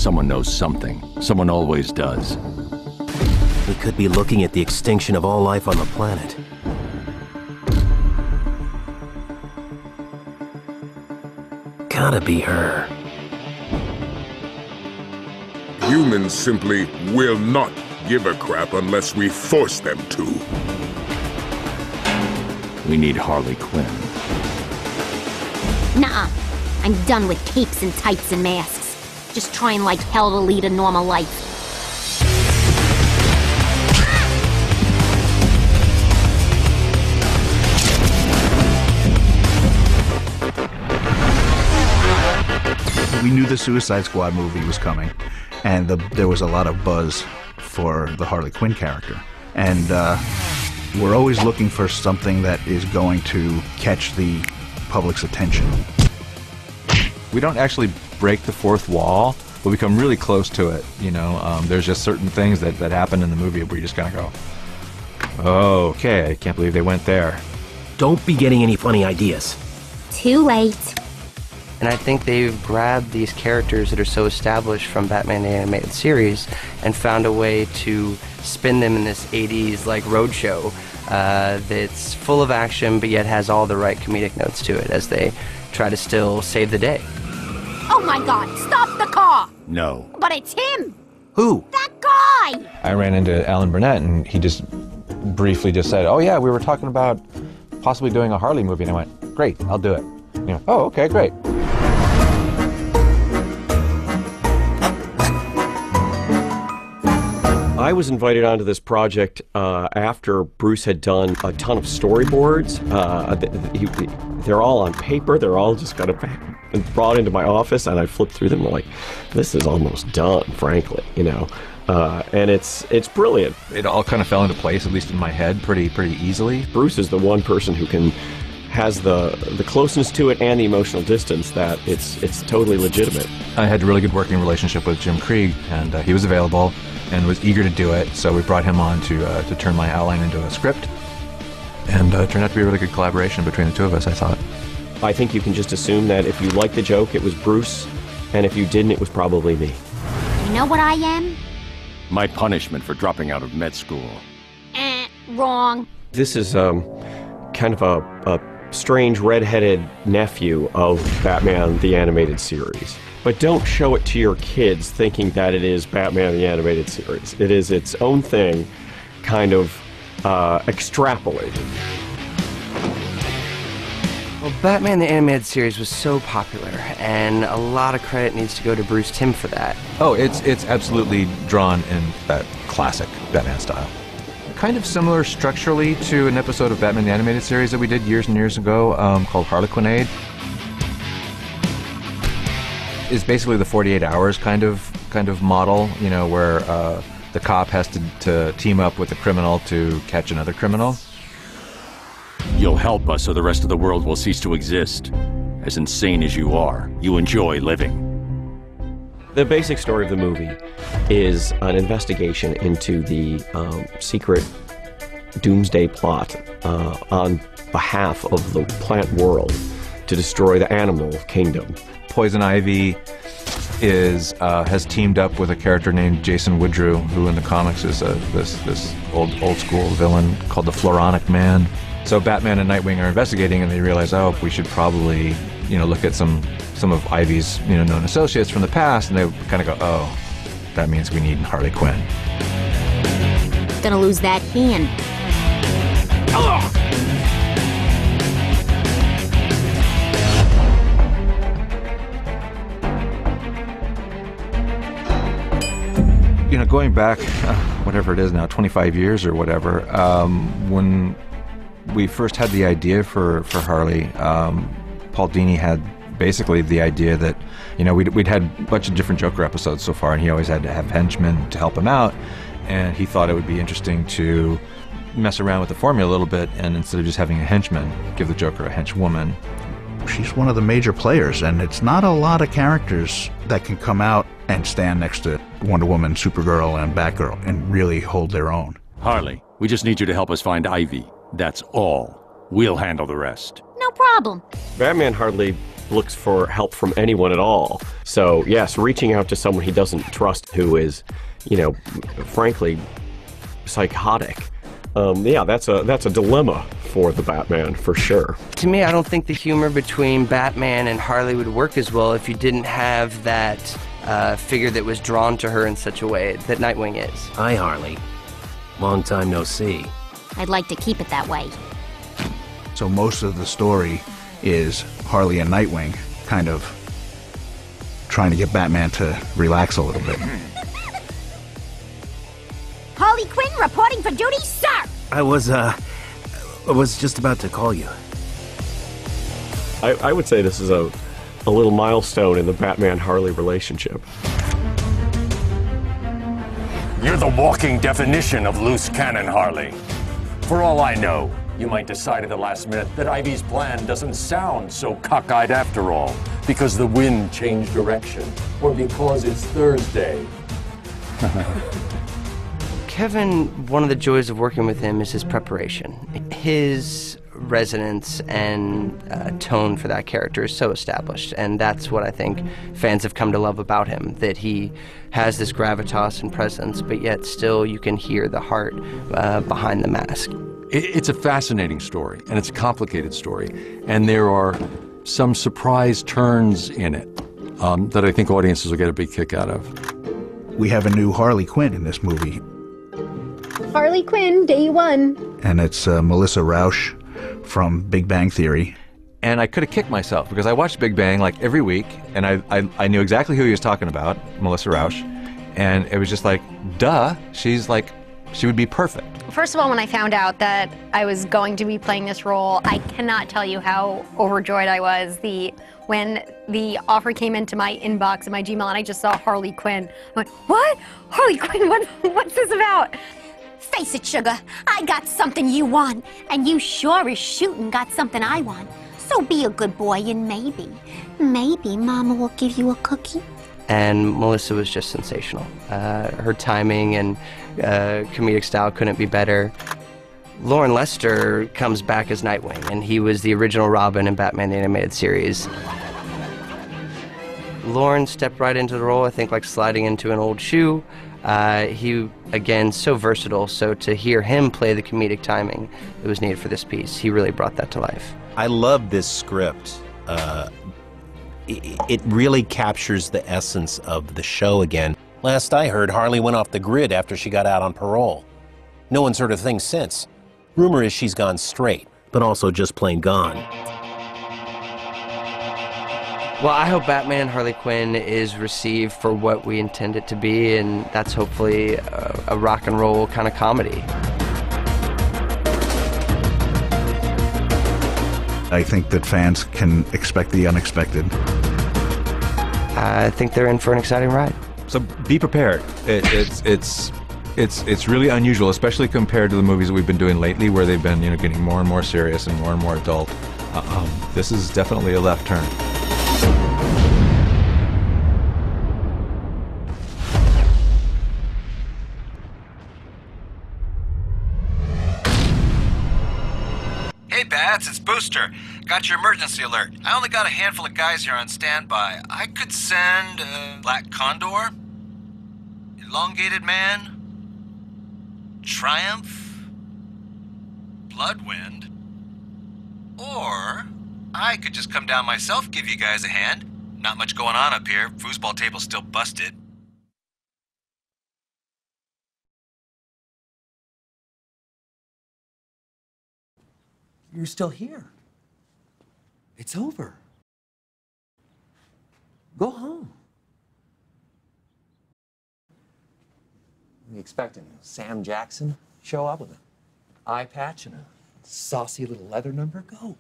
Someone knows something. Someone always does. We could be looking at the extinction of all life on the planet. Gotta be her. Humans simply will not give a crap unless we force them to. We need Harley Quinn. Nuh-uh. I'm done with capes and tights and masks. Just trying like hell to lead a normal life. We knew the Suicide Squad movie was coming, and there was a lot of buzz for the Harley Quinn character. And we're always looking for something that is going to catch the public's attention. We don't actually break the fourth wall, but we come really close to it. You know, there's just certain things that happen in the movie where you just kind of go, oh, okay, I can't believe they went there. Don't be getting any funny ideas. Too late. And I think they've grabbed these characters that are so established from Batman the Animated Series and found a way to spin them in this 80s like roadshow that's full of action but yet has all the right comedic notes to it as they try to still save the day. Oh my god, stop the car! No. But it's him! Who? That guy! I ran into Alan Burnett and he just briefly just said, oh yeah, we were talking about possibly doing a Harley movie. And I went, great, I'll do it. You know, oh, okay, great. I was invited onto this project after Bruce had done a ton of storyboards. They're all on paper. They're all just kind of brought into my office, and I flipped through them and I'm like, this is almost done, frankly, you know. And it's brilliant. It all kind of fell into place, at least in my head, pretty easily. Bruce is the one person who has the closeness to it and the emotional distance that it's totally legitimate. I had a really good working relationship with Jim Krieg, and he was available and was eager to do it, so we brought him on to turn my outline into a script, and it turned out to be a really good collaboration between the two of us, I thought. I think you can just assume that if you liked the joke, it was Bruce, and if you didn't, it was probably me. You know what I am? My punishment for dropping out of med school. Wrong. This is kind of a strange red-headed nephew of Batman the Animated Series. But don't show it to your kids thinking that it is Batman the Animated Series. It is its own thing, kind of extrapolated. Well, Batman the Animated Series was so popular, and a lot of credit needs to go to Bruce Timm for that. Oh, it's absolutely drawn in that classic Batman style. Kind of similar structurally to an episode of Batman the Animated Series that we did years and years ago called Harlequinade. It's basically the 48 hours kind of model, you know, where the cop has to team up with the criminal to catch another criminal. You'll help us or the rest of the world will cease to exist. As insane as you are, you enjoy living. The basic story of the movie is an investigation into the secret doomsday plot on behalf of the plant world to destroy the animal kingdom. Poison Ivy has teamed up with a character named Jason Woodrue, who in the comics is this old school villain called the Floronic Man. So Batman and Nightwing are investigating, and they realize, oh, we should probably, you know, look at some of Ivy's, you know, known associates from the past, and they kind of go, oh, that means we need Harley Quinn. Gonna lose that hand. Ugh! You know, going back, whatever it is now, 25 years or whatever, when we first had the idea for Harley, Paul Dini had basically the idea that, you know, we'd had a bunch of different Joker episodes so far, and he always had to have henchmen to help him out, and he thought it would be interesting to mess around with the formula a little bit, and instead of just having a henchman, give the Joker a henchwoman. She's one of the major players, and it's not a lot of characters that can come out and stand next to Wonder Woman, Supergirl, and Batgirl and really hold their own. Harley, we just need you to help us find Ivy. That's all. We'll handle the rest. No problem. Batman hardly looks for help from anyone at all. So yes, reaching out to someone he doesn't trust, who is, you know, frankly, psychotic. Yeah, that's a dilemma for the Batman, for sure. To me, I don't think the humor between Batman and Harley would work as well if you didn't have that figure that was drawn to her in such a way that Nightwing is. Hi, Harley. Long time no see. I'd like to keep it that way. So most of the story is Harley and Nightwing kind of trying to get Batman to relax a little bit. Harley Quinn reporting for duty, sir! I was just about to call you. I would say this is a little milestone in the Batman-Harley relationship. You're the walking definition of loose cannon, Harley. For all I know, you might decide at the last minute that Ivy's plan doesn't sound so cockeyed after all, because the wind changed direction, or because it's Thursday. Kevin, one of the joys of working with him is his preparation. His resonance and tone for that character is so established, and that's what I think fans have come to love about him, that he has this gravitas and presence, but yet still you can hear the heart behind the mask. It's a fascinating story, and it's a complicated story, and there are some surprise turns in it that I think audiences will get a big kick out of. We have a new Harley Quinn in this movie. Harley Quinn, day one. And it's Melissa Rauch from Big Bang Theory. And I could have kicked myself because I watched Big Bang like every week, and I knew exactly who he was talking about, Melissa Rauch, and it was just like, duh, she would be perfect. First of all, when I found out that I was going to be playing this role, I cannot tell you how overjoyed I was. When the offer came into my inbox in my Gmail and I just saw Harley Quinn, I went, what? Harley Quinn, what's this about? Face it, sugar, I got something you want, and you sure as shooting got something I want. So be a good boy and maybe Mama will give you a cookie. And Melissa was just sensational. Her timing and comedic style couldn't be better. Lauren Lester comes back as Nightwing, and he was the original Robin in Batman the Animated Series. Lauren stepped right into the role, I think like sliding into an old shoe. He, again, so versatile, so to hear him play the comedic timing that was needed for this piece, he really brought that to life. I love this script. It really captures the essence of the show again. Last I heard, Harley went off the grid after she got out on parole. No one's heard a thing since. Rumor is she's gone straight, but also just plain gone. Well, I hope Batman and Harley Quinn is received for what we intend it to be, and that's hopefully a rock and roll kind of comedy. I think that fans can expect the unexpected. I think they're in for an exciting ride. So be prepared. It's really unusual, especially compared to the movies that we've been doing lately, where they've been getting more and more serious and more adult. This is definitely a left turn. Hey Bats, it's Brewster. Got your emergency alert. I only got a handful of guys here on standby. I could send Black Condor, Elongated Man, Triumph, Bloodwind, or I could just come down myself, give you guys a hand. Not much going on up here. Foosball table's still busted. You're still here. It's over. Go home. You expecting Sam Jackson show up with an eye patch and a saucy little leather number? Go.